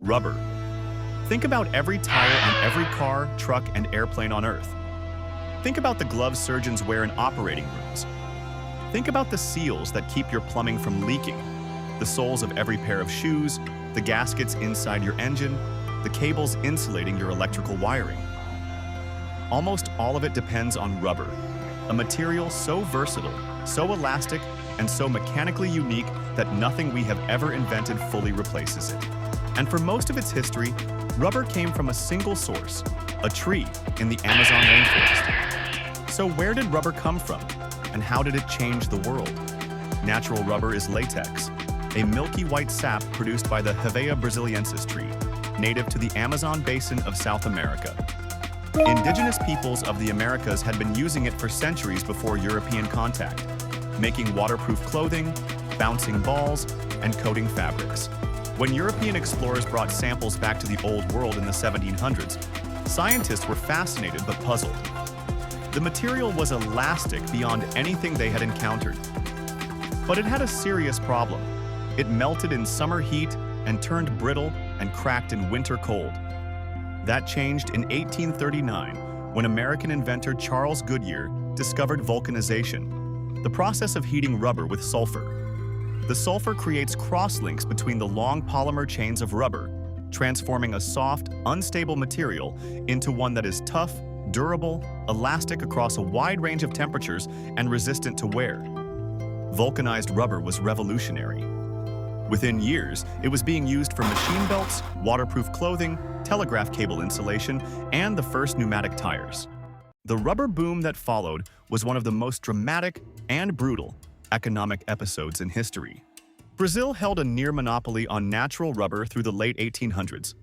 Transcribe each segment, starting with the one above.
Rubber. Think about every tire on every car, truck, and airplane on Earth. Think about the gloves surgeons wear in operating rooms. Think about the seals that keep your plumbing from leaking, the soles of every pair of shoes, the gaskets inside your engine, the cables insulating your electrical wiring. Almost all of it depends on rubber, a material so versatile, so elastic, and so mechanically unique that nothing we have ever invented fully replaces it. And for most of its history, rubber came from a single source, a tree in the Amazon rainforest. So where did rubber come from, and how did it change the world? Natural rubber is latex, a milky white sap produced by the Hevea brasiliensis tree, native to the Amazon basin of South America. Indigenous peoples of the Americas had been using it for centuries before European contact, making waterproof clothing, bouncing balls, and coating fabrics. When European explorers brought samples back to the Old World in the 1700s, scientists were fascinated but puzzled. The material was elastic beyond anything they had encountered. But it had a serious problem. It melted in summer heat and turned brittle and cracked in winter cold. That changed in 1839 when American inventor Charles Goodyear discovered vulcanization, the process of heating rubber with sulfur. The sulfur creates crosslinks between the long polymer chains of rubber, transforming a soft, unstable material into one that is tough, durable, elastic across a wide range of temperatures, and resistant to wear. Vulcanized rubber was revolutionary. Within years, it was being used for machine belts, waterproof clothing, telegraph cable insulation, and the first pneumatic tires. The rubber boom that followed was one of the most dramatic and brutal economic episodes in history. Brazil held a near monopoly on natural rubber through the late 1800s.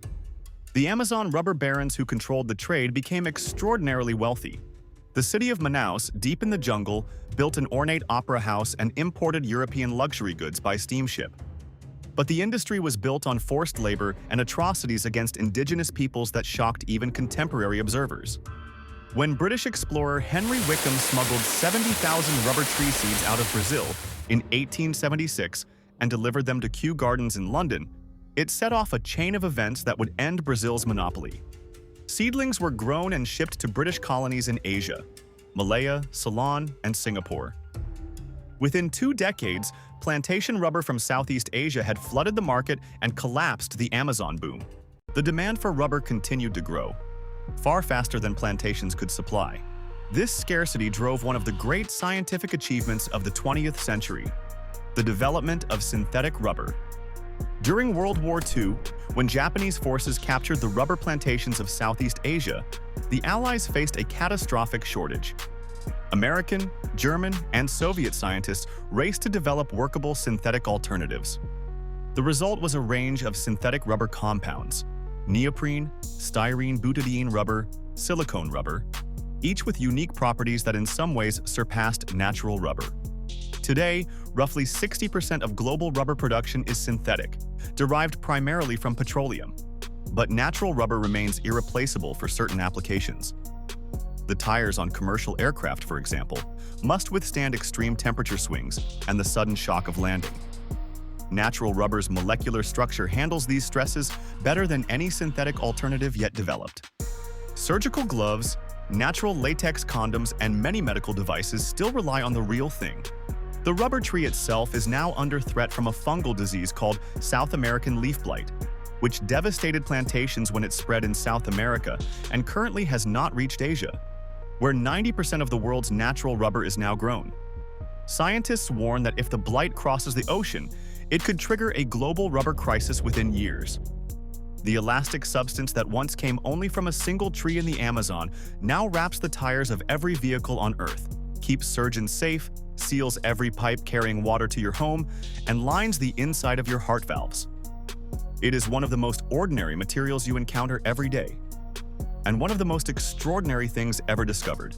The Amazon rubber barons who controlled the trade became extraordinarily wealthy. The city of Manaus, deep in the jungle, built an ornate opera house and imported European luxury goods by steamship. But the industry was built on forced labor and atrocities against indigenous peoples that shocked even contemporary observers. When British explorer Henry Wickham smuggled 70,000 rubber tree seeds out of Brazil in 1876 and delivered them to Kew Gardens in London, it set off a chain of events that would end Brazil's monopoly. Seedlings were grown and shipped to British colonies in Asia, Malaya, Ceylon, and Singapore. Within 2 decades, plantation rubber from Southeast Asia had flooded the market and collapsed the Amazon boom. The demand for rubber continued to grow, far faster than plantations could supply. This scarcity drove one of the great scientific achievements of the 20th century, the development of synthetic rubber. During World War II, when Japanese forces captured the rubber plantations of Southeast Asia, the Allies faced a catastrophic shortage. American, German, and Soviet scientists raced to develop workable synthetic alternatives. The result was a range of synthetic rubber compounds: neoprene, styrene butadiene rubber, silicone rubber, each with unique properties that in some ways surpassed natural rubber. Today, roughly 60% of global rubber production is synthetic, derived primarily from petroleum. But natural rubber remains irreplaceable for certain applications. The tires on commercial aircraft, for example, must withstand extreme temperature swings and the sudden shock of landing. Natural rubber's molecular structure handles these stresses better than any synthetic alternative yet developed. Surgical gloves, natural latex condoms, and many medical devices still rely on the real thing. The rubber tree itself is now under threat from a fungal disease called South American leaf blight, which devastated plantations when it spread in South America and currently has not reached Asia, where 90% of the world's natural rubber is now grown. Scientists warn that if the blight crosses the ocean, it could trigger a global rubber crisis within years. The elastic substance that once came only from a single tree in the Amazon now wraps the tires of every vehicle on Earth, keeps surgeons safe, seals every pipe carrying water to your home, and lines the inside of your heart valves. It is one of the most ordinary materials you encounter every day, and one of the most extraordinary things ever discovered.